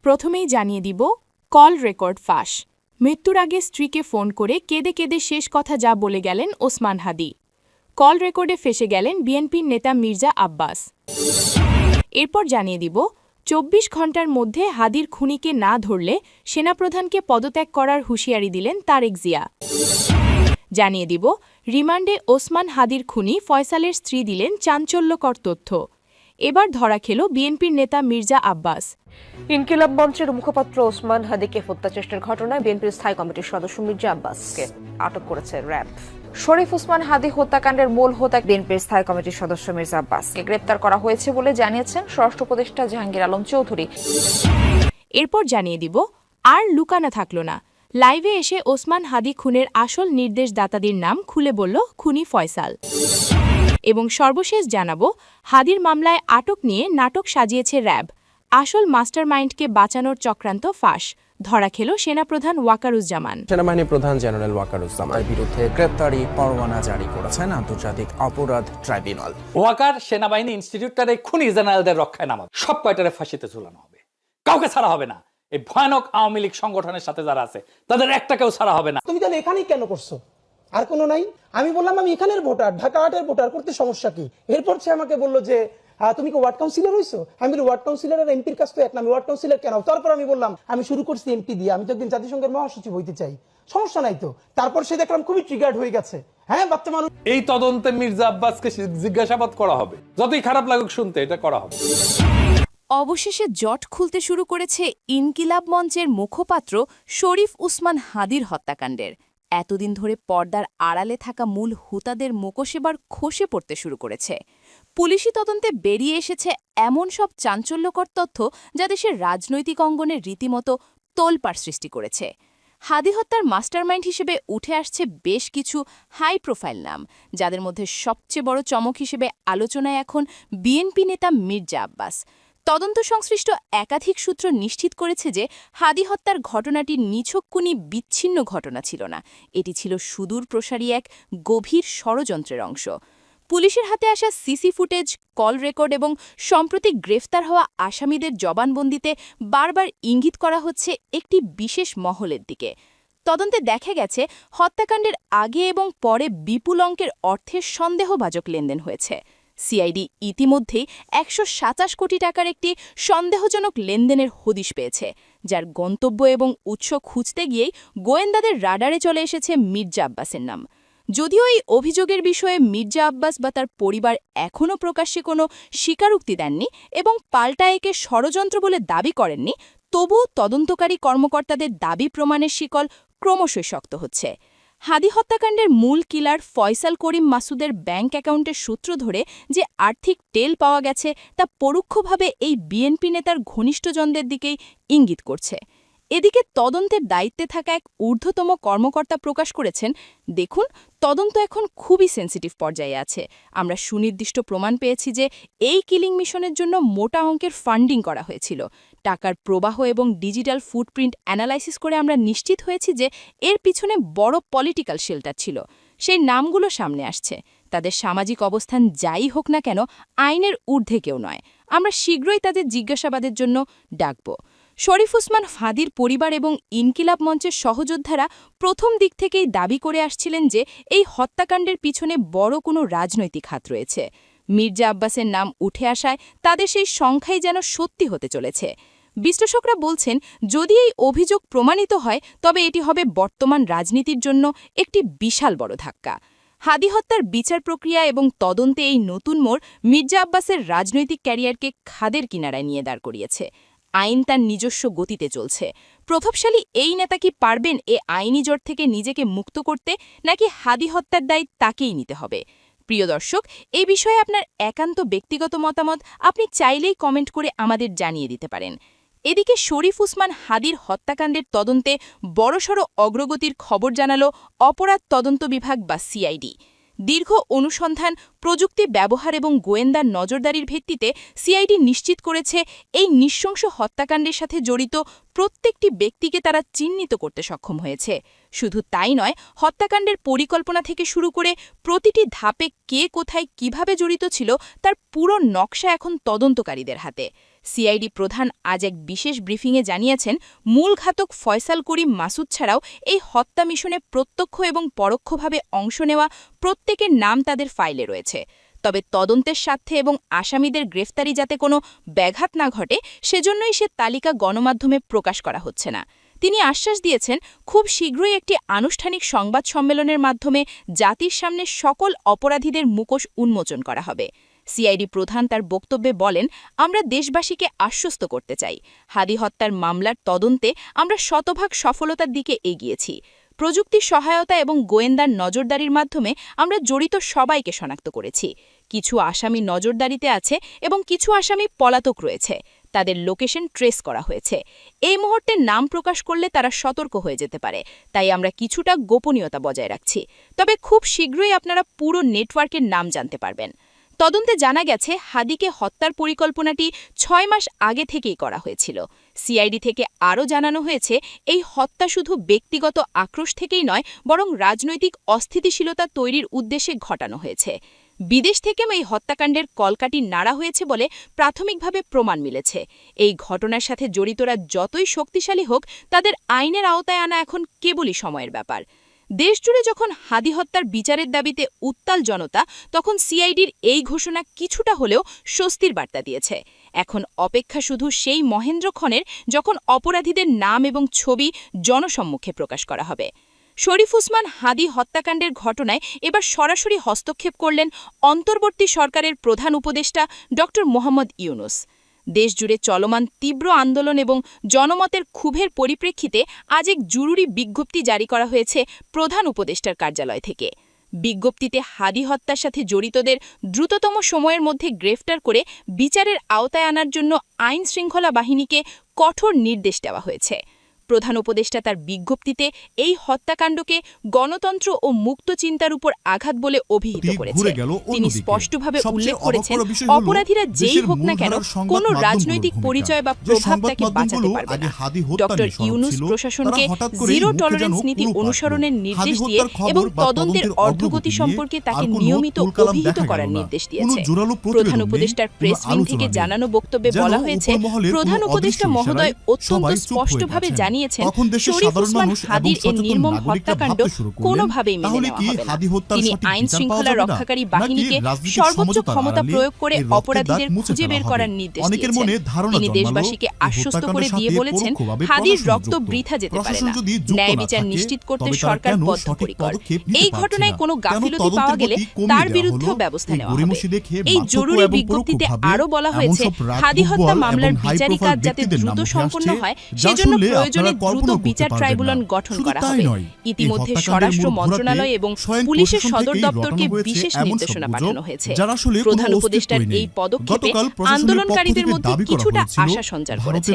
প্রথমেই জানিয়ে দিব কল রেকর্ড ফাঁস। মৃত্যুর আগে স্ত্রীকে ফোন করে কেঁদে কেঁদে শেষ কথা যা বলে গেলেন ওসমান হাদি। কল রেকর্ডে ফেঁসে গেলেন বিএনপির নেতা মির্জা আব্বাস। এরপর জানিয়ে দিব ২৪ ঘণ্টার মধ্যে হাদির খুনিকে না ধরলে সেনাপ্রধানকে পদত্যাগ করার হুঁশিয়ারি দিলেন তারেক জিয়া। জানিয়ে দিব রিমান্ডে ওসমান হাদির খুনি ফয়সালের স্ত্রী দিলেন চাঞ্চল্যকর তথ্য। এবার ধরা খেল বিএনপির নেতা মির্জা আব্বাস। ইনকিলাব মঞ্চের মুখপাত্র ওসমান হাদিকে হত্যাচেষ্টার ঘটনায় বিএনপির স্থায়ী কমিটির সদস্য মির্জা আব্বাসকে আটক করেছে র্যাব। শরীফ ওসমান হাদি হত্যাকাণ্ডের মূল হোতা বিএনপির স্থায়ী কমিটির সদস্য মির্জা আব্বাসকে গ্রেপ্তার করা হয়েছে বলে জানিয়েছেন স্বরাষ্ট্র উপদেষ্টা জাহাঙ্গীর আলম চৌধুরী। এরপর জানিয়ে দিব আর লুকানো থাকল না। লাইভে এসে ওসমান হাদি খুনের আসল নির্দেশদাতাদের নাম খুলে বলল খুনি ফয়সাল। এবং সর্বশেষ জানাবো হাদির মামলায় আটক নিয়ে নাটক সাজিয়েছে র্যাব। আসল মাস্টারমাইন্ডকে বাঁচানোর চক্রান্ত ফাঁস। ধরা খেল সেনাপ্রধান ওয়াকারুজ্জামান। সেনাবাহিনী প্রধান জেনারেল ওয়াকারুজ্জামানের বিরুদ্ধে গ্রেপ্তারি পরোয়ানা জারি করেছেন আন্তর্জাতিক অপরাধ ট্রাইব্যুনাল। ওয়াকার সেনাবাহিনী ইনস্টিটিউটটারে খুনি জেনারেলদের রক্ষায় নামাবে, সব কয়টারে ফাঁসিতে ঝুলানো হবে, কাউকে ছাড়া হবে না। এই ভয়ানক আওয়ামী লীগ সংগঠনের সাথে যারা আছে তাদের একটাকেও ছাড়া হবে না। তুমি তাহলে এখানেই কেন করছো? আর কোনো নাই? আমি বললাম আমি এখানের ভোটার, ঢাকা ৮-এর ভোটার, করতে সমস্যা কি? এরপর সে আমাকে বললো যে তুমি কি ওয়ার্ড কাউন্সিলর হইছো? আমি বলি ওয়ার্ড কাউন্সিলর আর এমপির কাছ তো এক না, আমি ওয়ার্ড কাউন্সিলর কেন? তারপর আমি বললাম আমি শুরু করছি এমপি দিয়ে, আমি তো একদিন জাতিসংঘের মহাসচিব হইতে চাই, সমস্যা নাই তো। তারপর সে দেখলাম খুবই ট্রিগার্ড হয়ে গেছে। হ্যাঁ, বাচ্চা মানুষ। এই তদন্তে মির্জা আব্বাসকে জিজ্ঞাসাবাদ করা হবে, যতই খারাপ লাগুক শুনতে, এটা করা হবে। অবশেষে জট খুলতে শুরু করেছে ইনকিলাব মঞ্চের মুখপাত্র শরীফ উসমান হাদির হত্যাকাণ্ডের। এতদিন ধরে পর্দার আড়ালে থাকা মূল হুতাদের মুখোশ এবার খসে পড়তে শুরু করেছে। পুলিশি তদন্তে বেরিয়ে এসেছে এমন সব চাঞ্চল্যকর তথ্য যা দেশের রাজনৈতিক অঙ্গনে রীতিমতো তোলপাড় সৃষ্টি করেছে। হাদি হত্যার মাস্টারমাইন্ড হিসেবে উঠে আসছে বেশ কিছু হাই প্রোফাইল নাম, যাদের মধ্যে সবচেয়ে বড় চমক হিসেবে আলোচনায় এখন বিএনপি নেতা মির্জা আব্বাস। তদন্ত সংশ্লিষ্ট একাধিক সূত্র নিশ্চিত করেছে যে হাদি হত্যার ঘটনাটি নিছক বিচ্ছিন্ন ঘটনা ছিল না, এটি ছিল সুদূর প্রসারী এক গভীর ষড়যন্ত্রের অংশ। পুলিশের হাতে আসা সিসি ফুটেজ, কল রেকর্ড এবং সম্প্রতি গ্রেফতার হওয়া আসামিদের জবানবন্দিতে বারবার ইঙ্গিত করা হচ্ছে একটি বিশেষ মহলের দিকে। তদন্তে দেখা গেছে হত্যাকাণ্ডের আগে এবং পরে বিপুল অঙ্কের অর্থের সন্দেহভাজক লেনদেন হয়েছে। সিআইডি ইতিমধ্যেই ১২৭ কোটি টাকার একটি সন্দেহজনক লেনদেনের হদিশ পেয়েছে, যার গন্তব্য এবং উৎস খুঁজতে গিয়েই গোয়েন্দাদের রাডারে চলে এসেছে মির্জা আব্বাসের নাম। যদিও এই অভিযোগের বিষয়ে মির্জা আব্বাস বা তার পরিবার এখনও প্রকাশ্যে কোনো স্বীকারোক্তি দেননি এবং পাল্টা একে ষড়যন্ত্র বলে দাবি করেননি, তবুও তদন্তকারী কর্মকর্তাদের দাবি প্রমাণের শিকল ক্রমশই শক্ত হচ্ছে। হাদি হত্যাকাণ্ডের মূল কিলার ফয়সাল করিম মাসুদের ব্যাংক অ্যাকাউন্টের সূত্র ধরে যে আর্থিক টেল পাওয়া গেছে তা পরোক্ষভাবে এই বিএনপি নেতার ঘনিষ্ঠজনদের দিকেই ইঙ্গিত করছে। এদিকে তদন্তের দায়িত্বে থাকা এক ঊর্ধ্বতম কর্মকর্তা প্রকাশ করেছেন, দেখুন, তদন্ত এখন খুবই সেন্সিটিভ পর্যায়ে আছে। আমরা সুনির্দিষ্ট প্রমাণ পেয়েছি যে এই কিলিং মিশনের জন্য মোটা অঙ্কের ফান্ডিং করা হয়েছিল। টাকার প্রবাহ এবং ডিজিটাল ফুটপ্রিন্ট অ্যানালাইসিস করে আমরা নিশ্চিত হয়েছি যে এর পিছনে বড় পলিটিক্যাল শেল্টার ছিল। সেই নামগুলো সামনে আসছে। তাদের সামাজিক অবস্থান যাই হোক না কেন, আইনের ঊর্ধ্বে কেউ নয়। আমরা শীঘ্রই তাদের জিজ্ঞাসাবাদের জন্য ডাকব। শরীফ উসমান হাদির পরিবার এবং ইনকিলাব মঞ্চের সহযোদ্ধারা প্রথম দিক থেকেই দাবি করে আসছিলেন যে এই হত্যাকাণ্ডের পিছনে বড় কোনো রাজনৈতিক হাত রয়েছে। মির্জা আব্বাসের নাম উঠে আসায় তাদের সেই সংখ্যাই যেন সত্যি হতে চলেছে। বিশ্লেষকরা বলছেন, যদি এই অভিযোগ প্রমাণিত হয় তবে এটি হবে বর্তমান রাজনীতির জন্য একটি বিশাল বড় ধাক্কা। হাদি হত্যার বিচার প্রক্রিয়া এবং তদন্তে এই নতুন মোড় মির্জা আব্বাসের রাজনৈতিক ক্যারিয়ারকে খাদের কিনারায় নিয়ে দাঁড় করিয়েছে। আইন তার নিজস্ব গতিতে চলছে। প্রভাবশালী এই নেতা কি পারবেন এ আইনি জট থেকে নিজেকে মুক্ত করতে, নাকি হাদি হত্যার দায় তাকেই নিতে হবে? প্রিয় দর্শক, এই বিষয়ে আপনার একান্ত ব্যক্তিগত মতামত আপনি চাইলেই কমেন্ট করে আমাদের জানিয়ে দিতে পারেন। এদিকে শরীফ উসমান হাদির হত্যাকাণ্ডের তদন্তে বড়সড় অগ্রগতির খবর জানাল অপরাধ তদন্ত বিভাগ বা সিআইডি। দীর্ঘ অনুসন্ধান, প্রযুক্তি ব্যবহার এবং গোয়েন্দার নজরদারির ভিত্তিতে সিআইডি নিশ্চিত করেছে এই নৃশংস হত্যাকাণ্ডের সাথে জড়িত প্রত্যেকটি ব্যক্তিকে তারা চিহ্নিত করতে সক্ষম হয়েছে। শুধু তাই নয়, হত্যাকাণ্ডের পরিকল্পনা থেকে শুরু করে প্রতিটি ধাপে কে কোথায় কিভাবে জড়িত ছিল তার পুরো নকশা এখন তদন্তকারীদের হাতে। সিআইডি প্রধান আজ এক বিশেষ ব্রিফিংয়ে জানিয়েছেন, মূল ঘাতক ফয়সাল করিম মাসুদ ছাড়াও এই হত্যা মিশনে প্রত্যক্ষ এবং পরোক্ষভাবে অংশ নেওয়া প্রত্যেকের নাম তাদের ফাইলে রয়েছে। তবে তদন্তের স্বার্থে এবং আসামিদের গ্রেফতারি যাতে কোনো ব্যাঘাত না ঘটে, সেজন্যই সে তালিকা গণমাধ্যমে প্রকাশ করা হচ্ছে না। তিনি আশ্বাস দিয়েছেন, খুব শীঘ্রই একটি আনুষ্ঠানিক সংবাদ সম্মেলনের মাধ্যমে জাতির সামনে সকল অপরাধীদের মুখোশ উন্মোচন করা হবে। সিআইডি প্রধান তার বক্তব্যে বলেন, আমরা দেশবাসীকে আশ্বস্ত করতে চাই, হাদি হত্যার মামলার তদন্তে আমরা শতভাগ সফলতার দিকে এগিয়েছি। প্রযুক্তির সহায়তা এবং গোয়েন্দার নজরদারির মাধ্যমে আমরা জড়িত সবাইকে শনাক্ত করেছি। কিছু আসামি নজরদারিতে আছে এবং কিছু আসামি পলাতক রয়েছে। তাদের লোকেশন ট্রেস করা হয়েছে। এই মুহূর্তে নাম প্রকাশ করলে তারা সতর্ক হয়ে যেতে পারে, তাই আমরা কিছুটা গোপনীয়তা বজায় রাখছি। তবে খুব শীঘ্রই আপনারা পুরো নেটওয়ার্কের নাম জানতে পারবেন। তদন্তে জানা গেছে, হাদিকে হত্যার পরিকল্পনাটি 6 মাস আগে থেকেই করা হয়েছিল। সিআইডি থেকে আরও জানানো হয়েছে, এই হত্যা শুধু ব্যক্তিগত আক্রোশ থেকেই নয়, বরং রাজনৈতিক অস্থিতিশীলতা তৈরির উদ্দেশ্যে ঘটানো হয়েছে। বিদেশ থেকেও এই হত্যাকাণ্ডের কলকাঠি নাড়া হয়েছে বলে প্রাথমিকভাবে প্রমাণ মিলেছে। এই ঘটনার সাথে জড়িতরা যতই শক্তিশালী হোক, তাদের আইনের আওতায় আনা এখন কেবলই সময়ের ব্যাপার। দেশজুড়ে যখন হাদি হত্যার বিচারের দাবিতে উত্তাল জনতা, তখন সিআইডির এই ঘোষণা কিছুটা হলেও স্বস্তির বার্তা দিয়েছে। এখন অপেক্ষা শুধু সেই মহেন্দ্রক্ষণের, যখন অপরাধীদের নাম এবং ছবি জনসম্মুখে প্রকাশ করা হবে। শরীফ উসমান হাদি হত্যাকাণ্ডের ঘটনায় এবার সরাসরি হস্তক্ষেপ করলেন অন্তর্বর্তী সরকারের প্রধান উপদেষ্টা ড. মোহাম্মদ ইউনূস। দেশজুড়ে চলমান তীব্র আন্দোলন এবং জনমতের ক্ষোভের পরিপ্রেক্ষিতে আজ এক জরুরি বিজ্ঞপ্তি জারি করা হয়েছে প্রধান উপদেষ্টার কার্যালয় থেকে। বিজ্ঞপ্তিতে হাদি হত্যার সাথে জড়িতদের দ্রুততম সময়ের মধ্যে গ্রেফতার করে বিচারের আওতায় আনার জন্য আইন শৃঙ্খলা বাহিনীকে কঠোর নির্দেশ দেওয়া হয়েছে। প্রধান উপদেষ্টা তার বিজ্ঞপ্তিতে এই হত্যাকাণ্ডকে গণতন্ত্র ও মুক্ত চিন্তার উপর আঘাত বলে অভিহিত করেছেন। তিনি স্পষ্টভাবে উল্লেখ করেছেন, অপরাধীরা যেই হোক না কেন, কোনো রাজনৈতিক পরিচয় বা প্রভাব তাকে বাঁচাতে পারবে না। ড. ইউনূস প্রশাসনকে জিরো টলারেন্স নীতি অনুসরণের নির্দেশ দিয়ে এবং তদন্তের অগ্রগতি সম্পর্কে তাকে নিয়মিত অভিহিত করার নির্দেশ দিয়েছে। প্রধান উপদেষ্টার প্রেস উইং থেকে জানানো বক্তব্যে বলা হয়েছে, প্রধান উপদেষ্টা মহোদয় অত্যন্ত স্পষ্টভাবে জানিয়েছেন, শরীফ উসমান হাদির এই নির্মম হত্যাকাণ্ড কোনোভাবেই মেনে নেওয়া হবে না। তিনি আইন শৃঙ্খলা রক্ষাকারী বাহিনীকে সর্বোচ্চ ক্ষমতা প্রয়োগ করে অপরাধীদের খুঁজে বের করার নির্দেশ দিয়েছেন। তিনি দেশবাসীকে আশ্বস্ত করে দিয়ে বলেছেন, হাদির রক্ত বৃথা যেতে পারে না। ন্যায় বিচার নিশ্চিত করতে সরকার বদ্ধপরিকর। এই ঘটনায় কোনো গাফিলতি পাওয়া গেলে তার বিরুদ্ধেও ব্যবস্থা নেওয়া হবে। এই জরুরি বিজ্ঞপ্তিতে আরও বলা হয়েছে, হাদি হত্যা মামলার বিচারিক কাজ যাতে দ্রুত সম্পন্ন হয়, সেজন্য প্রয়োজনে দ্রুত বিচার ট্রাইব্যুনাল গঠন করা হবে। ইতিমধ্যে স্বরাষ্ট্র মন্ত্রণালয় এবং পুলিশের সদর দপ্তরকে বিশেষ নির্দেশনা পাঠানো হয়েছে। প্রধান উপদেষ্টার এই পদক্ষেপে আন্দোলনকারীদের মধ্যে কিছুটা আশা সঞ্চার করেছে।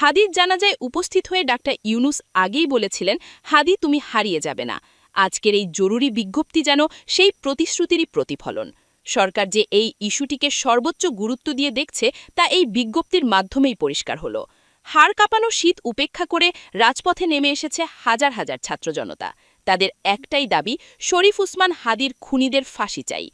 হাদির জানাজায় উপস্থিত হয়ে ডা. ইউনূস আগেই বলেছিলেন, হাদি তুমি হারিয়ে যাবে না। আজকের এই জরুরি বিজ্ঞপ্তি যেন সেই প্রতিশ্রুতিরই প্রতিফলন। সরকার যে এই ইস্যুটিকে সর্বোচ্চ গুরুত্ব দিয়ে দেখছে, তা এই বিজ্ঞপ্তির মাধ্যমেই পরিষ্কার হল। হাড় কাঁপানো শীত উপেক্ষা করে রাজপথে নেমে এসেছে হাজার হাজার ছাত্র জনতা। তাদের একটাই দাবি, শরীফ উসমান হাদির খুনিদের ফাঁসি চাই।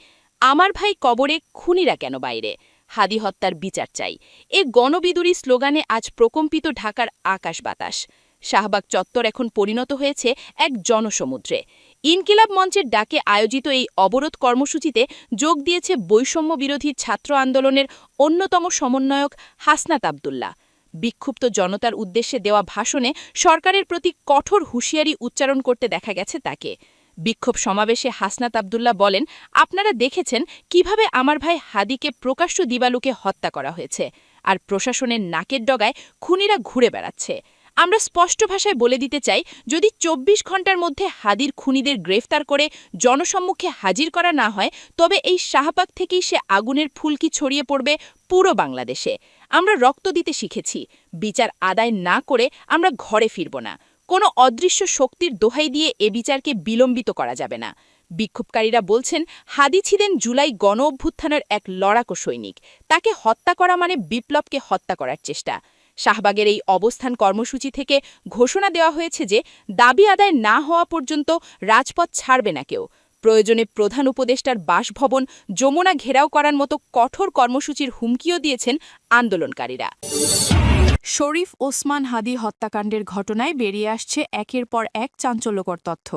আমার ভাই কবরে, খুনিরা কেন বাইরে? হাদি হত্যার বিচার চাই। এ গণবিদুরী স্লোগানে আজ প্রকম্পিত ঢাকার আকাশ বাতাস। শাহবাগ চত্বর এখন পরিণত হয়েছে এক জনসমুদ্রে। ইনকিলাব মঞ্চের ডাকে আয়োজিত এই অবরোধ কর্মসূচিতে যোগ দিয়েছে বৈষম্য বিরোধী ছাত্র আন্দোলনের অন্যতম সমন্বয়ক হাসনাত আবদুল্লাহ। বিক্ষুব্ধ জনতার উদ্দেশ্যে দেওয়া ভাষণে সরকারের প্রতি কঠোর হুঁশিয়ারি উচ্চারণ করতে দেখা গেছে তাকে। বিক্ষোভ সমাবেশে হাসনাত আবদুল্লাহ বলেন, আপনারা দেখেছেন কিভাবে আমার ভাই হাদিকে প্রকাশ্য দিবালোকে হত্যা করা হয়েছে, আর প্রশাসনের নাকের ডগায় খুনিরা ঘুরে বেড়াচ্ছে। আমরা স্পষ্ট ভাষায় বলে দিতে চাই, যদি 24 ঘণ্টার মধ্যে হাদির খুনিদের গ্রেফতার করে জনসম্মুখে হাজির করা না হয়, তবে এই শাহবাগ থেকেই সে আগুনের ফুলকি ছড়িয়ে পড়বে পুরো বাংলাদেশে। আমরা রক্ত দিতে শিখেছি। বিচার আদায় না করে আমরা ঘরে ফিরব না। কোনো অদৃশ্য শক্তির দোহাই দিয়ে এ বিচারকে বিলম্বিত করা যাবে না। বিক্ষোভকারীরা বলছেন, হাদি ছিলেন জুলাই গণ অভ্যুত্থানের এক লড়াকু সৈনিক। তাকে হত্যা করা মানে বিপ্লবকে হত্যা করার চেষ্টা। শাহবাগের এই অবস্থান কর্মসূচি থেকে ঘোষণা দেওয়া হয়েছে যে দাবি আদায় না হওয়া পর্যন্ত রাজপথ ছাড়বে না কেউ। প্রয়োজনে প্রধান উপদেষ্টার বাসভবন যমুনা ঘেরাও করার মতো কঠোর কর্মসূচির হুমকিও দিয়েছেন আন্দোলনকারীরা। শরীফ ওসমান হাদি হত্যাকাণ্ডের ঘটনায় বেরিয়ে আসছে একের পর এক চাঞ্চল্যকর তথ্য।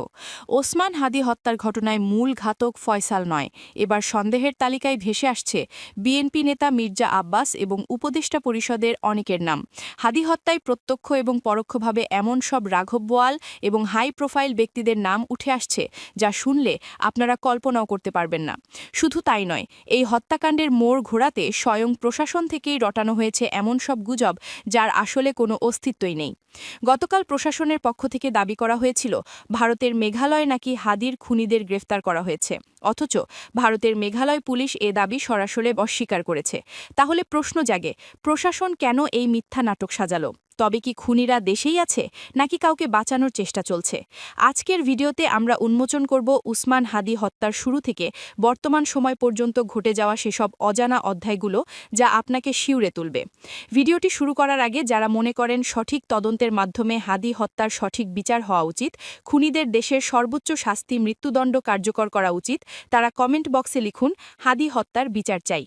ওসমান হাদি হত্যার ঘটনায় মূল ঘাতক ফয়সাল নয়, এবার সন্দেহের তালিকায় ভেসে আসছে বিএনপি নেতা মির্জা আব্বাস এবং উপদেষ্টা পরিষদের অনেকের নাম। হাদি হত্যায় প্রত্যক্ষ এবং পরোক্ষভাবে এমন সব রাঘব বোয়াল এবং হাই প্রোফাইল ব্যক্তিদের নাম উঠে আসছে যা শুনলে আপনারা কল্পনাও করতে পারবেন না। শুধু তাই নয়, এই হত্যাকাণ্ডের মোড় ঘোরাতে স্বয়ং প্রশাসন থেকেই রটানো হয়েছে এমন সব গুজব যার আসলে কোনো অস্তিত্বই নেই। গতকাল প্রশাসনের পক্ষ থেকে দাবি করা হয়েছিল ভারতের মেঘালয়ে নাকি হাদির খুনিদের গ্রেফতার করা হয়েছে, অথচ ভারতের মেঘালয় পুলিশ এ দাবি সরাসরি অস্বীকার করেছে। তাহলে প্রশ্ন জাগে, প্রশাসন কেন এই মিথ্যা নাটক সাজালো? তবে কি খুনিরা দেশেই আছে নাকি কাউকে বাঁচানোর চেষ্টা চলছে? আজকের ভিডিওতে আমরা উন্মোচন করব উসমান হাদি হত্যার শুরু থেকে বর্তমান সময় পর্যন্ত ঘটে যাওয়া সেসব অজানা অধ্যায়গুলো যা আপনাকে শিউরে তুলবে। ভিডিওটি শুরু করার আগে যারা মনে করেন সঠিক তদন্তের মাধ্যমে হাদি হত্যার সঠিক বিচার হওয়া উচিত, খুনিদের দেশের সর্বোচ্চ শাস্তি মৃত্যুদণ্ড কার্যকর করা উচিত, তারা কমেন্ট বক্সে লিখুন হাদি হত্যার বিচার চাই।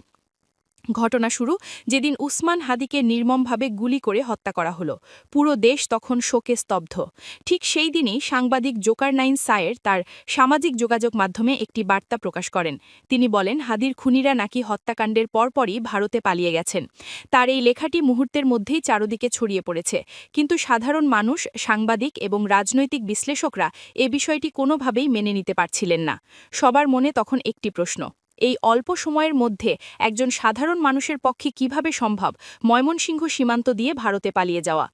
ঘটনা শুরু যেদিন উসমান হাদিকে নির্মমভাবে গুলি করে হত্যা করা হলো। পুরো দেশ তখন শোকে স্তব্ধ। ঠিক সেই দিনই সাংবাদিক জোকারনাইন সায়ের তার সামাজিক যোগাযোগ মাধ্যমে একটি বার্তা প্রকাশ করেন। তিনি বলেন হাদির খুনিরা নাকি হত্যাকাণ্ডের পরপরই ভারতে পালিয়ে গেছেন। তার এই লেখাটি মুহূর্তের মধ্যেই চারদিকে ছড়িয়ে পড়েছে, কিন্তু সাধারণ মানুষ, সাংবাদিক এবং রাজনৈতিক বিশ্লেষকরা এ বিষয়টি কোনোভাবেই মেনে নিতে পারছিলেন না। সবার মনে তখন একটি প্রশ্ন, এই অল্প সময়ের মধ্যে একজন সাধারণ মানুষের পক্ষে কিভাবে সম্ভব ময়মনসিংহ সীমান্ত দিয়ে ভারতে পালিয়ে যাওয়া?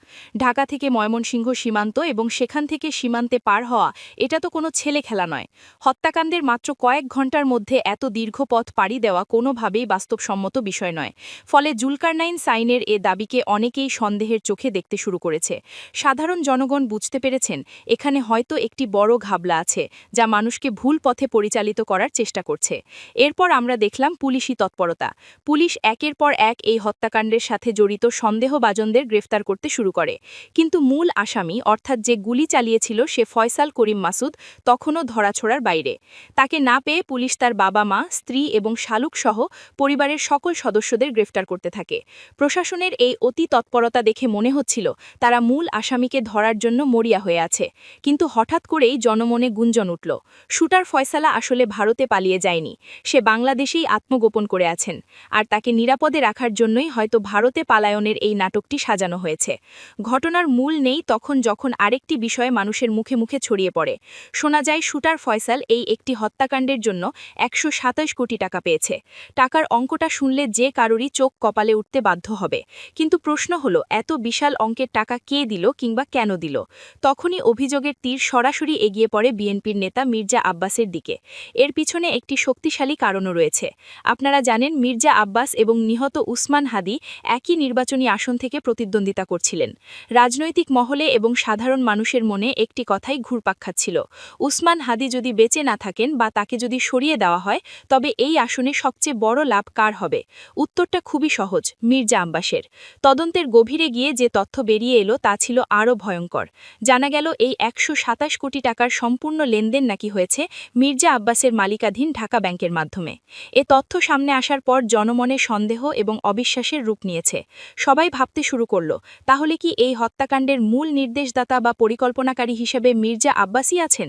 ঢাকা থেকে ময়মনসিংহ সীমান্ত এবং সেখান থেকে সীমান্তে পার হওয়া এটা তো কোনো ছেলে খেলা নয়। হত্যাকাণ্ডের মাত্র কয়েক ঘন্টার মধ্যে এত দীর্ঘ পথ পাড়ি দেওয়া কোনোভাবেই বাস্তবসম্মত বিষয় নয়। ফলে জুলকারনাইন সাইনের এ দাবিকে অনেকেই সন্দেহের চোখে দেখতে শুরু করেছে। সাধারণ জনগণ বুঝতে পেরেছেন এখানে হয়তো একটি বড় ঘাবলা আছে যা মানুষকে ভুল পথে পরিচালিত করার চেষ্টা করছে। এরপর আমরা দেখলাম পুলিশি তৎপরতা। পুলিশ একের পর এক এই হত্যাকাণ্ডের সাথে জড়িত সন্দেহভাজনদের গ্রেফতার করতে শুরু করে। কিন্তু মূল আসামি অর্থাৎ যে গুলি চালিয়েছিল সে ফয়সাল করিম মাসুদ তখনও ধরাছোড়ার বাইরে। তাকে না পেয়ে পুলিশ তার বাবা মা, স্ত্রী এবং শালুক সহ পরিবারের সকল সদস্যদের গ্রেফতার করতে থাকে। প্রশাসনের এই অতি তৎপরতা দেখে মনে হচ্ছিল তারা মূল আসামিকে ধরার জন্য মরিয়া হয়ে আছে। কিন্তু হঠাৎ করেই জনমনে গুঞ্জন উঠল, শুটার ফয়সালা আসলে ভারতে পালিয়ে যায়নি, সে বাংলাদেশেই আত্মগোপন করে আছেন, আর তাকে নিরাপদে রাখার জন্যই হয়তো ভারতে পালায়নের এই নাটকটি সাজানো হয়েছে। ঘটনার মূল নেই তখন যখন আরেকটি বিষয়ে মানুষের মুখে মুখে ছড়িয়ে পড়ে। শোনা যায় শুটার ফয়সাল এই একটি হত্যাকাণ্ডের জন্য 127 কোটি টাকা পেয়েছে। টাকার অঙ্কটা শুনলে যে কারোরই চোখ কপালে উঠতে বাধ্য হবে। কিন্তু প্রশ্ন হলো এত বিশাল অঙ্কের টাকা কে দিল কিংবা কেন দিল? তখনই অভিযোগের তীর সরাসরি এগিয়ে পড়ে বিএনপির নেতা মির্জা আব্বাসের দিকে। এর পিছনে একটি শক্তিশালী কারণও রয়েছে। আপনারা জানেন মির্জা আব্বাস এবং নিহত উসমান হাদি একই নির্বাচনী আসন থেকে প্রতিদ্বন্দ্বিতা করছিলেন। রাজনৈতিক মহলে এবং সাধারণ মানুষের মনে একটি কথাই ঘুরপাক খাচ্ছিল, উসমান হাদি যদি বেঁচে না থাকেন বা তাকে যদি সরিয়ে দেওয়া হয় তবে এই আসনে সবচেয়ে বড় লাভ কার হবে? উত্তরটা খুবই সহজ, মির্জা আব্বাসের। তদন্তের গভীরে গিয়ে যে তথ্য বেরিয়ে এলো তা ছিল আরও ভয়ঙ্কর। জানা গেল এই 127 কোটি টাকার সম্পূর্ণ লেনদেন নাকি হয়েছে মির্জা আব্বাসের মালিকাধীন ঢাকা ব্যাংকের মাধ্যমে। এ তথ্য সামনে আসার পর জনমনে সন্দেহ এবং অবিশ্বাসের রূপ নিয়েছে। সবাই ভাবতে শুরু করল, তাহলে কি এই হত্যাকাণ্ডের মূল নির্দেশদাতা বা পরিকল্পনাকারী হিসেবে মির্জা আব্বাসই আছেন?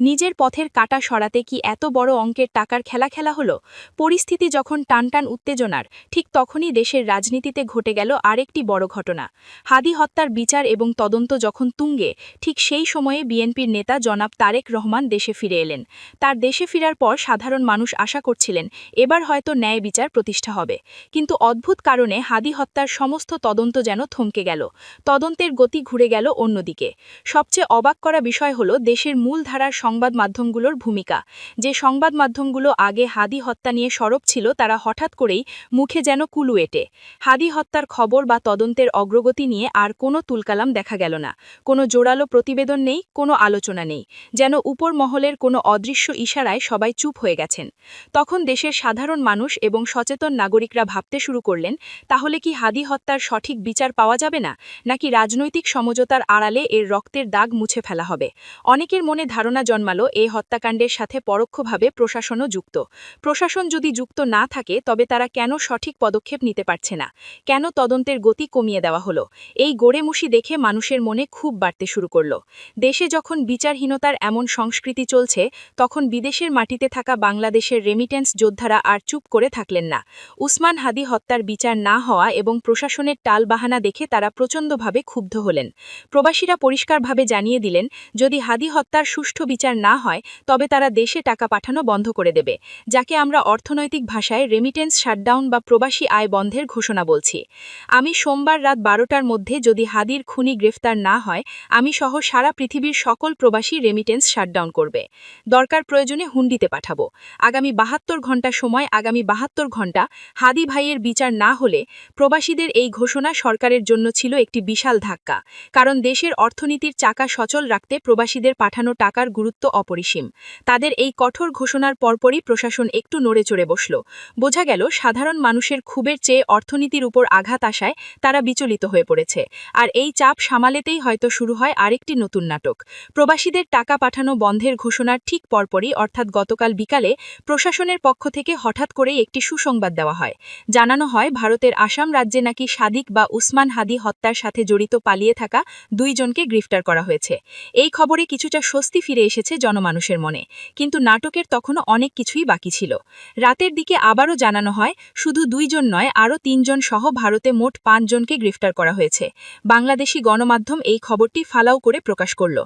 নিজের পথের কাঁটা সরাতে কি এত বড় অঙ্কের টাকার খেলা হলো? পরিস্থিতি যখন টানটান উত্তেজনার, ঠিক তখনই দেশের রাজনীতিতে ঘটে গেল আরেকটি বড় ঘটনা। হাদি হত্যার বিচার এবং তদন্ত যখন তুঙ্গে, ঠিক সেই সময়ে বিএনপির নেতা জনাব তারেক রহমান দেশে ফিরে এলেন। তার দেশে ফেরার পর সাধারণ মানুষ আশা করছিলেন এবার হয়তো ন্যায় বিচার প্রতিষ্ঠা হবে। কিন্তু অদ্ভুত কারণে হাদি হত্যার সমস্ত তদন্ত যেন থমকে গেল। তদন্তের গতি ঘুরে গেল অন্যদিকে। সবচেয়ে অবাক করা বিষয় হলো দেশের মূলধারার সংবাদ মাধ্যমগুলোর ভূমিকা। যে সংবাদ মাধ্যমগুলো আগে হাদি হত্যা নিয়ে সরব ছিল তারা হঠাৎ করেই মুখে যেন কুলু এঁটে। হাদি হত্যার খবর বা তদন্তের অগ্রগতি নিয়ে আর কোনো তুলকালাম দেখা গেল না। কোনো জোরালো প্রতিবেদন নেই, কোনো আলোচনা নেই, যেন উপর মহলের কোনো অদৃশ্য ইশারায় সবাই চুপ হয়ে গেছেন। তখন যখন দেশের সাধারণ মানুষ এবং সচেতন নাগরিকরা ভাবতে শুরু করলেন তাহলে কি হাদি হত্যার সঠিক বিচার পাওয়া যাবে না, নাকি রাজনৈতিক সমঝোতার আড়ালে এর রক্তের দাগ মুছে ফেলা হবে? অনেকের মনে ধারণা জন্মালো এই হত্যাকাণ্ডের সাথে পরোক্ষভাবে প্রশাসনও যুক্ত। প্রশাসন যদি যুক্ত না থাকে তবে তারা কেন সঠিক পদক্ষেপ নিতে পারছে না? কেন তদন্তের গতি কমিয়ে দেওয়া হলো? এই গড়েমুষি দেখে মানুষের মনে খুব বাড়তে শুরু করল। দেশে যখন বিচারহীনতার এমন সংস্কৃতি চলছে তখন বিদেশের মাটিতে থাকা বাংলাদেশের রেমিটেন্স যোদ্ধারা আর চুপ করে থাকলেন না। উসমান হাদি হত্যার বিচার না হওয়া এবং প্রশাসনের টালবাহানা দেখে তারা প্রচণ্ডভাবে ক্ষুব্ধ হলেন। প্রবাসীরা পরিষ্কারভাবে জানিয়ে দিলেন যদি হাদি হত্যার সুষ্ঠু বিচার না হয় তবে তারা দেশে টাকা পাঠানো বন্ধ করে দেবে, যাকে আমরা অর্থনৈতিক ভাষায় রেমিটেন্স শাটডাউন বা প্রবাসী আয় বন্ধের ঘোষণা বলছি। আমি সোমবার রাত 12টার মধ্যে যদি হাদির খুনি গ্রেফতার না হয় আমি সহ সারা পৃথিবীর সকল প্রবাসী রেমিটেন্স শাটডাউন করবে। দরকার প্রয়োজনে হুন্ডিতে পাঠাবো। আগামী 72 ঘণ্টা সময়, আগামী 72 ঘণ্টা হাদি ভাইয়ের বিচার না হলে প্রবাসীদের এই ঘোষণা সরকারের জন্য ছিল একটি বিশাল ধাক্কা। কারণ দেশের অর্থনীতির চাকা সচল রাখতে প্রবাসীদের পাঠানো টাকার গুরুত্ব অপরিসীম। তাদের এই কঠোর ঘোষণার পরপরই প্রশাসন একটু নড়েচড়ে বসল। বোঝা গেল সাধারণ মানুষের ক্ষোভের চেয়ে অর্থনীতির উপর আঘাত আসায় তারা বিচলিত হয়ে পড়েছে। আর এই চাপ সামালেতেই হয়তো শুরু হয় আরেকটি নতুন নাটক। প্রবাসীদের টাকা পাঠানো বন্ধের ঘোষণার ঠিক পরপরই অর্থাৎ গতকাল বিকালে প্রশাসনের পক্ষ থেকে হঠাৎ করেই একটি সুসংবাদ দেওয়া হয়। জানানো হয় ভারতের আসাম রাজ্যে নাকি সাদিক বা উসমান হাদি হত্যার সাথে জড়িত পালিয়ে থাকা 2 জনকে গ্রেফতার করা হয়েছে। এই খবরে কিছুটা স্বস্তি ফিরে এসেছে জনমানুষের মনে, কিন্তু নাটকের তখনও অনেক কিছুই বাকি ছিল। রাতের দিকে আবারও জানানো হয় শুধু 2 জন নয়, আরও 3 জন সহ ভারতে মোট 5 জনকে গ্রেফতার করা হয়েছে। বাংলাদেশি গণমাধ্যম এই খবরটি ফালাও করে প্রকাশ করল।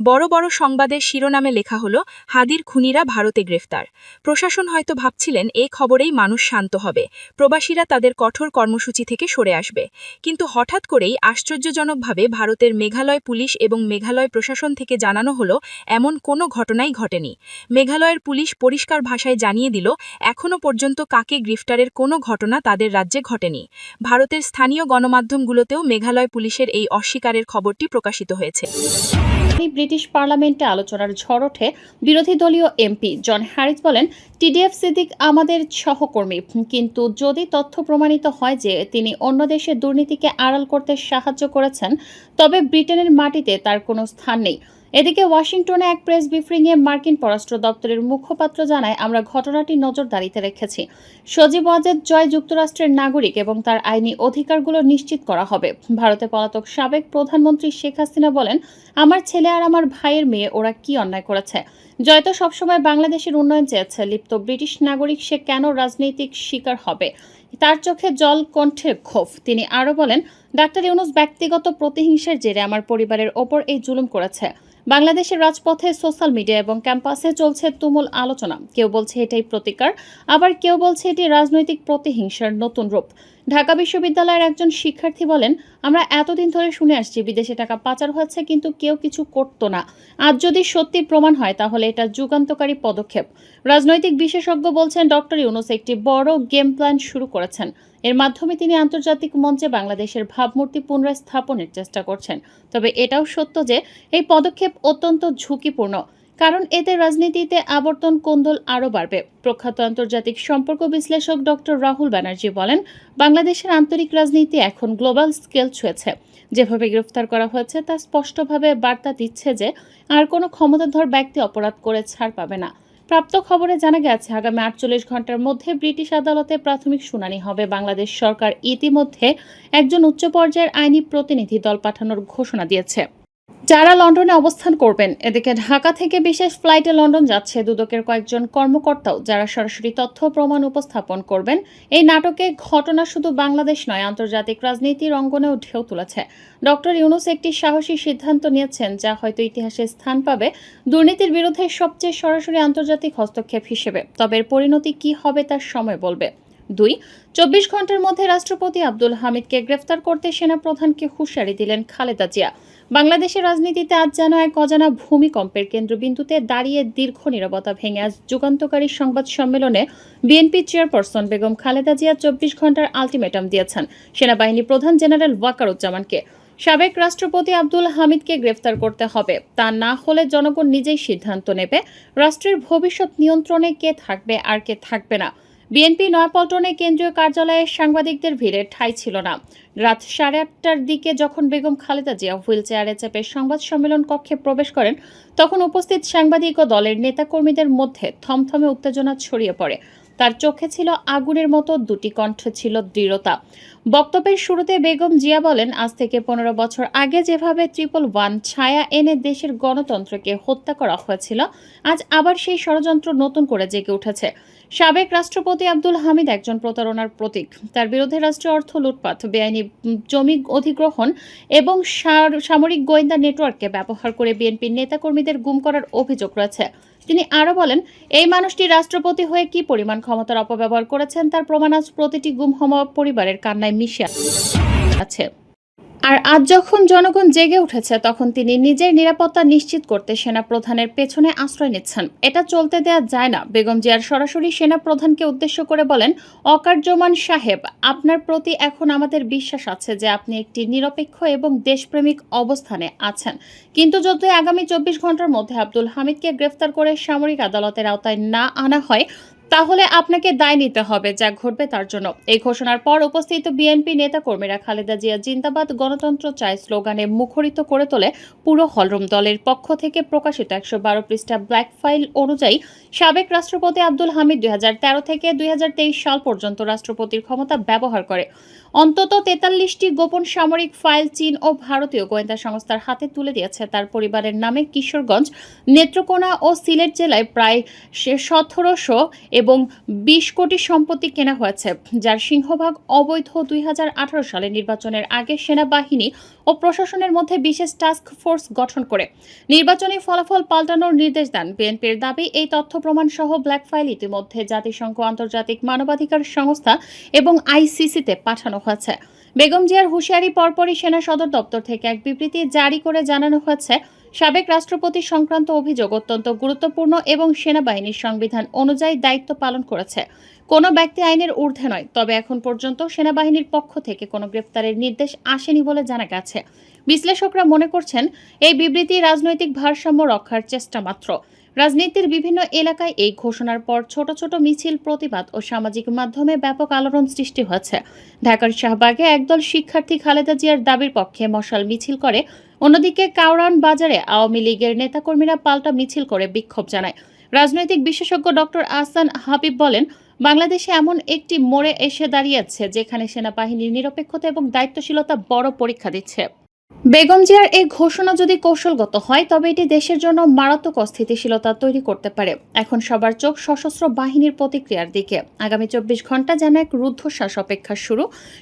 বড় বড় সংবাদের শিরোনামে লেখা হলো হাদির খুনিরা ভারতে গ্রেফতার। প্রশাসন হয়তো ভাবছিলেন এই খবরেই মানুষ শান্ত হবে, প্রবাসীরা তাদের কঠোর কর্মসূচি থেকে সরে আসবে। কিন্তু হঠাৎ করেই আশ্চর্যজনকভাবে ভারতের মেঘালয় পুলিশ এবং মেঘালয় প্রশাসন থেকে জানানো হলো এমন কোনো ঘটনাই ঘটেনি। মেঘালয়ের পুলিশ পরিষ্কার ভাষায় জানিয়ে দিল এখনও পর্যন্ত কাকে গ্রেফতারের কোনো ঘটনা তাদের রাজ্যে ঘটেনি। ভারতের স্থানীয় গণমাধ্যমগুলোতেও মেঘালয় পুলিশের এই অস্বীকারের খবরটি প্রকাশিত হয়েছে। ব্রিটিশ পার্লামেন্টে আলোচনার ঝড় ওঠে বিরোধী দলীয় এমপি জন হ্যারিস বলেন, টিডিএফ সিদ্দিক আমাদের সহকর্মী, কিন্তু যদি তথ্য প্রমাণিত হয় যে তিনি অন্য দেশের দুর্নীতিকে আড়াল করতে সাহায্য করেছেন তবে ব্রিটেনের মাটিতে তার কোনো স্থান নেই। এদিকে ওয়াশিংটনে এক প্রেস ব্রিফিংয়ে মার্কিন পররাষ্ট্র দপ্তরের মুখপাত্র জানায়, আমরা ঘটনাটি নজরদারিতে রেখেছি। সজীব ওয়াজেদ জয় যুক্তরাষ্ট্রের নাগরিক এবং তার আইনি অধিকারগুলো নিশ্চিত করা হবে। ভারতে পলাতক সাবেক প্রধানমন্ত্রী শেখ হাসিনা বলেন, আমার ছেলে আর আমার ভাইয়ের মেয়ে ওরা কি অন্যায় করেছে? জয় তো সবসময় বাংলাদেশের উন্নয়ন চেয়েছে, লিপ্ত ব্রিটিশ নাগরিক সে কেন রাজনৈতিক শিকার হবে? তার চোখে জল, কণ্ঠে ক্ষোভ। তিনি আরও বলেন, ডাক্তার ইউনূস ব্যক্তিগত প্রতিহিংসার জেরে আমার পরিবারের ওপর এই জুলুম করেছে। বাংলাদেশের রাজপথে, সোশ্যাল মিডিয়া এবং ক্যাম্পাসে চলছে তুমুল আলোচনা। কেউ বলছে এটাই প্রতিকার, আবার কেউ বলছে এটি রাজনৈতিক প্রতিহিংসার নতুন রূপ। ঢাকা বিশ্ববিদ্যালয়ের একজন শিক্ষার্থী বলেন, আমরা এতদিন ধরে শুনে আসছি বিদেশে টাকা পাচার হচ্ছে, কিন্তু কেউ কিছু করতো না। আজ যদি সত্যি প্রমাণ হয় তাহলে এটা যুগান্তকারী পদক্ষেপ। রাজনৈতিক বিশেষজ্ঞ বলছেন ডক্টর ইউনূস একটি বড় গেম প্ল্যান শুরু করেছেন। এর মাধ্যমে তিনি আন্তর্জাতিক মঞ্চে বাংলাদেশের ভাবমূর্তি পুনরায় স্থাপনের চেষ্টা করছেন। তবে এটাও সত্য যে এই পদক্ষেপ অত্যন্ত ঝুঁকিপূর্ণ, কারণ এতে রাজনীতিতে আবর্তন কোন্দল আরও বাড়বে। প্রখ্যাত আন্তর্জাতিক সম্পর্ক বিশ্লেষক ডক্টর রাহুল ব্যানার্জি বলেন, বাংলাদেশের আন্তরিক রাজনীতি এখন গ্লোবাল স্কেল ছুঁয়েছে। যেভাবে গ্রেফতার করা হয়েছে তা স্পষ্টভাবে বার্তা দিচ্ছে যে আর কোনো ক্ষমতাধর ব্যক্তি অপরাধ করে ছাড় পাবে না। প্রাপ্ত খবরে জানা গেছে আগামী 48 ঘন্টার মধ্যে ব্রিটিশ আদালতে প্রাথমিক শুনানি হবে। বাংলাদেশ সরকার ইতিমধ্যে একজন উচ্চ পর্যায়ের আইনি প্রতিনিধি দল পাঠানোর ঘোষণা দিয়েছে, যারা লন্ডনে অবস্থান করবেন। এদিকে ঢাকা থেকে বিশেষ ফ্লাইটে লন্ডন যাচ্ছে দুদকের কয়েকজন কর্মকর্তাও, যারা সরাসরি তথ্য প্রমাণ উপস্থাপন করবেন। এই নাটকে ঘটনা শুধু বাংলাদেশ নয়, আন্তর্জাতিক রাজনীতির অঙ্গনেও ঢেউ তুলেছে। ডক্টর ইউনূস একটি সাহসী সিদ্ধান্ত নিয়েছেন, যা হয়তো ইতিহাসে স্থান পাবে দুর্নীতির বিরুদ্ধে সবচেয়ে সরাসরি আন্তর্জাতিক হস্তক্ষেপ হিসেবে। তবে এর পরিণতি কি হবে তার সময় বলবে। 2. 24 ঘন্টার মধ্যে রাষ্ট্রপতি আব্দুল হামিদকে গ্রেফতার করতে সেনাপ্রধানকে হুঁশিয়ারি দিলেন খালেদা জিয়া। বাংলাদেশের রাজনীতিতে আজ যেন এক অজানা ভূমিকম্পের কেন্দ্রবিন্দুতে দাঁড়িয়ে দীর্ঘ নীরবতা ভেঙে আজ যুগান্তকারী সংবাদ সম্মেলনে বিএনপি চেয়ারপারসন বেগম খালেদা জিয়া 24 ঘন্টার আলটিমেটাম দিয়েছেন সেনাবাহিনী প্রধান জেনারেল ওয়াকারুজ্জামানকে। সাবেক রাষ্ট্রপতি আব্দুল হামিদকে গ্রেফতার করতে হবে, তা না হলে জনগণ নিজেই সিদ্ধান্ত নেবে রাষ্ট্রের ভবিষ্যৎ নিয়ন্ত্রণে কে থাকবে আর কে থাকবে না। বিএনপি নয়াপল্টনে কেন্দ্রীয় কার্যালয়ে সাংবাদিকদের ভিড়ে ঠাঁই ছিল না। রাত 8:30টার দিকে যখন বেগম খালেদা জিয়া হুইল চেয়ারে চেপে সংবাদ সম্মেলন কক্ষে প্রবেশ করেন, তখন উপস্থিত সাংবাদিক ও দলের নেতাকর্মীদের মধ্যে থমথমে উত্তেজনা ছড়িয়ে পড়ে। তার চোখে ছিল আগুনের মতো, দুটি কণ্ঠে ছিল দৃঢ়তা। বক্তব্যের শুরুতে বেগম জিয়া বলেন, আজ থেকে 15 বছর আগে যেভাবে 111 ছায়া এনে দেশের গণতন্ত্রকে হত্যা করা হয়েছিল, আজ আবার সেই ষড়যন্ত্র নতুন করে জেগে উঠেছে। সাবেক রাষ্ট্রপতি আব্দুল হামিদ একজন প্রতারণার প্রতীক। তার বিরুদ্ধে রাষ্ট্রীয় অর্থ লুটপাট, বেআইনি জমি অধিগ্রহণ এবং সামরিক গোয়েন্দা নেটওয়ার্ককে ব্যবহার করে বিএনপির নেতাকর্মীদের গুম করার অভিযোগ রয়েছে। তিনি আরও বলেন, এই মানুষটি রাষ্ট্রপতি হয়ে কি পরিমাণ ক্ষমতার অপব্যবহার করেছেন তার প্রমাণ আজ প্রতিটি গুম হওয়া পরিবারের কান্নায় মিশে আছে। আর আজ যখন জনগণ জেগে উঠেছে, তখন তিনি নিজের নিরাপত্তা নিশ্চিত করতে সেনা প্রধানের পেছনে আশ্রয় নিচ্ছেন। এটা চলতে দেয়া যায় না। বেগম জিয়ার সরাসরি সেনা প্রধানকে উদ্দেশ্য করে বলেন, অকার্যমান সাহেব, আপনার প্রতি এখন আমাদের বিশ্বাস আছে যে আপনি একটি নিরপেক্ষ এবং দেশপ্রেমিক অবস্থানে আছেন। কিন্তু যদি আগামী 24 ঘন্টার মধ্যে আব্দুল হামিদকে গ্রেফতার করে সামরিক আদালতের আওতায় না আনা হয়, তাহলে আপনাকে দায় নিতে হবে যা ঘটবে তার জন্য। এই ঘোষণার পর উপস্থিত বিএনপি নেতাকর্মীরা খালেদা জিয়া জিন্দাবাদ, গণতন্ত্র চাই স্লোগানে মুখরিত করে তোলে পুরো হলরুম। দলের পক্ষ থেকে প্রকাশিত 112 পৃষ্ঠা ব্ল্যাক ফাইল অনুযায়ী সাবেক রাষ্ট্রপতি আব্দুল হামিদ 2013 থেকে 2023 সাল পর্যন্ত রাষ্ট্রপতির ক্ষমতা ব্যবহার করে অন্তত 43টি গোপন সামরিক ফাইল চীন ও ভারতীয় গোয়েন্দা সংস্থার হাতে তুলে দিয়েছে। তার পরিবারের নামে কিশোরগঞ্জ, নেত্রকোনা ও সিলেট জেলায় প্রায় 1700 এবং 20 কোটি সম্পত্তি কেনা হয়েছে, যার সিংহভাগ অবৈধ। 2018 সালে নির্বাচনের আগে সেনাবাহিনী ও প্রশাসনের মধ্যে বিশেষ টাস্ক ফোর্স গঠন করে নির্বাচনী ফলাফল পাল্টানোর নির্দেশ দেন। বিএনপির দাবি, এই তথ্য প্রমাণ সহ ব্ল্যাক ফাইল ইতিমধ্যে জাতিসংঘ, আন্তর্জাতিক মানবাধিকার সংস্থা এবং আইসিসিতে পাঠানো হয়েছে। বেগম জিয়ার হুঁশিয়ারি পরপরই সেনা সদর দপ্তর থেকে এক বিবৃতি জারি করে জানানো হয়েছে, সাবেক রাষ্ট্রপতি সংক্রান্ত অভিযোগ অত্যন্ত গুরুত্বপূর্ণ এবং সেনাবাহিনীর সংবিধান অনুযায়ী দায়িত্ব পালন করেছে। কোনো ব্যক্তি আইনের ঊর্ধ্বে নয়। তবে এখন পর্যন্ত সেনাবাহিনীর পক্ষ থেকে কোনো গ্রেফতারের নির্দেশ আসেনি বলে জানা গেছে। বিশ্লেষকরা মনে করছেন, এই বিবৃতি রাজনৈতিক ভারসাম্য রক্ষার চেষ্টা মাত্র। রাজনীতির বিভিন্ন এলাকায় এই ঘোষণার পর ছোট ছোট মিছিল, প্রতিবাদ ও সামাজিক মাধ্যমে ব্যাপক আলোড়ন সৃষ্টি হয়েছে। ঢাকার শাহবাগে একদল শিক্ষার্থী খালেদা জিয়ার দাবির পক্ষে মশাল মিছিল করে, অন্যদিকে কাউরান বাজারে আওয়ামী লীগের নেতাকর্মীরা পাল্টা মিছিল করে বিক্ষোভ জানায়। রাজনৈতিক বিশেষজ্ঞ ডক্টর আহসান হাবিব বলেন, বাংলাদেশে এমন একটি মোড়ে এসে দাঁড়িয়েছে যেখানে সেনাবাহিনীর নিরপেক্ষতা এবং দায়িত্বশীলতা বড় পরীক্ষা দিচ্ছে। বেগম জিয়ার এই ঘোষণা যদি কৌশলগত হয়, তবে এটি দেশের জন্য মারাত্মক অস্থিতিশীলতা তৈরি করতে পারে। এখন সবার চোখ সশস্ত্র বাহিনীর প্রতিক্রিয়ার দিকে। আগামী 24 ঘন্টা যেন এক রুদ্ধশ্বাস অপেক্ষা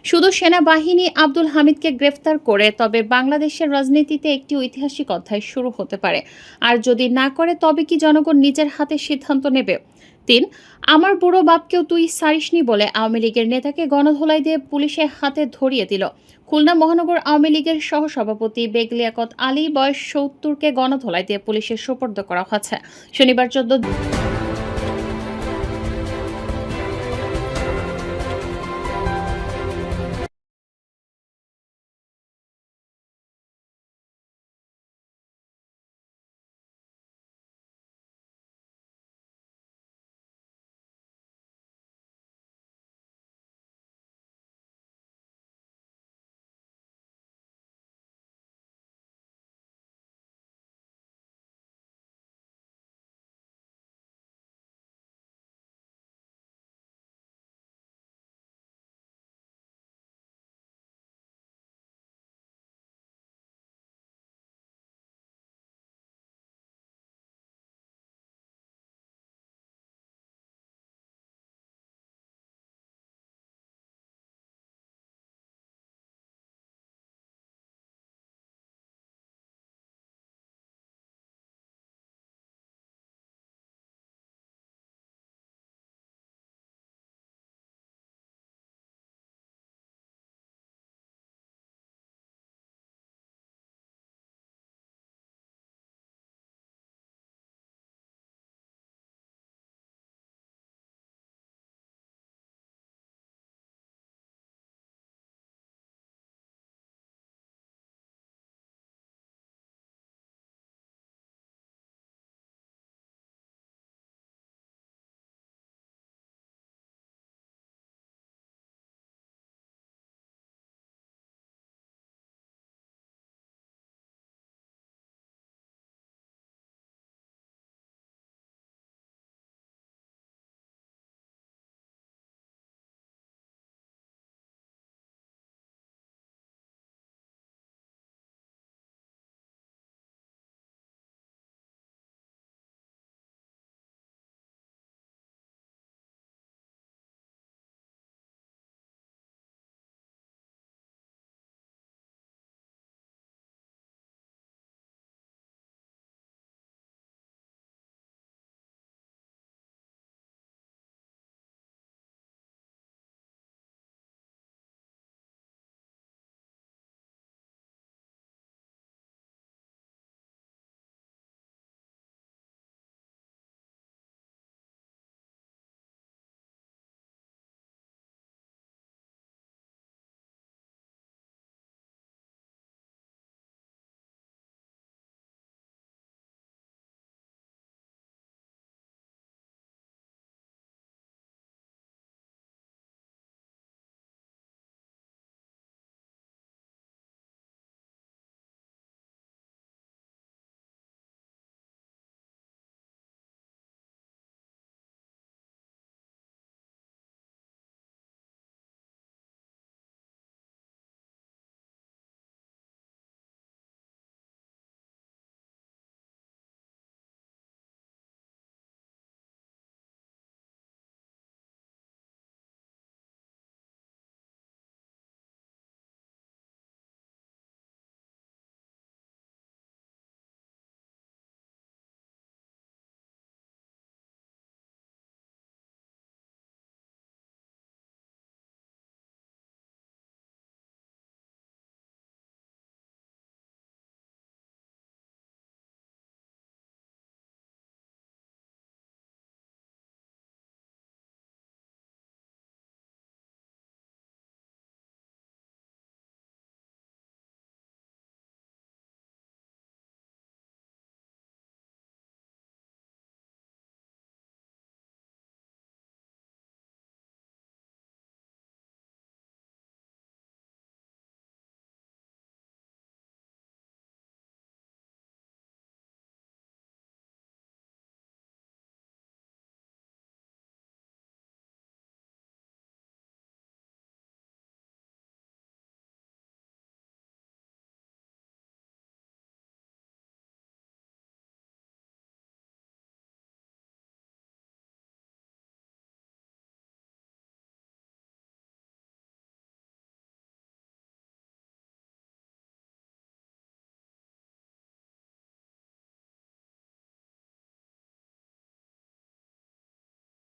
শুধু সেনাবাহিনী আব্দুল হামিদকে গ্রেফতার করে, তবে বাংলাদেশের রাজনীতিতে একটি ঐতিহাসিক অধ্যায় শুরু হতে পারে। আর যদি না করে, তবে কি জনগণ নিজের হাতে সিদ্ধান্ত নেবে? 3. আমার বুড়ো বাপকেও তুই সারিসনি বলে আওয়ামী লীগের নেতাকে গণধোলাই দিয়ে পুলিশের হাতে ধরিয়ে দিল। খুলনা মহানগর আওয়ামী লীগের সহসভাপতি বেগ লিয়াকত আলী বয়স 70কে গণধোলাই দিয়ে পুলিশের সোপর্দ করা হয়েছে। শনিবার 14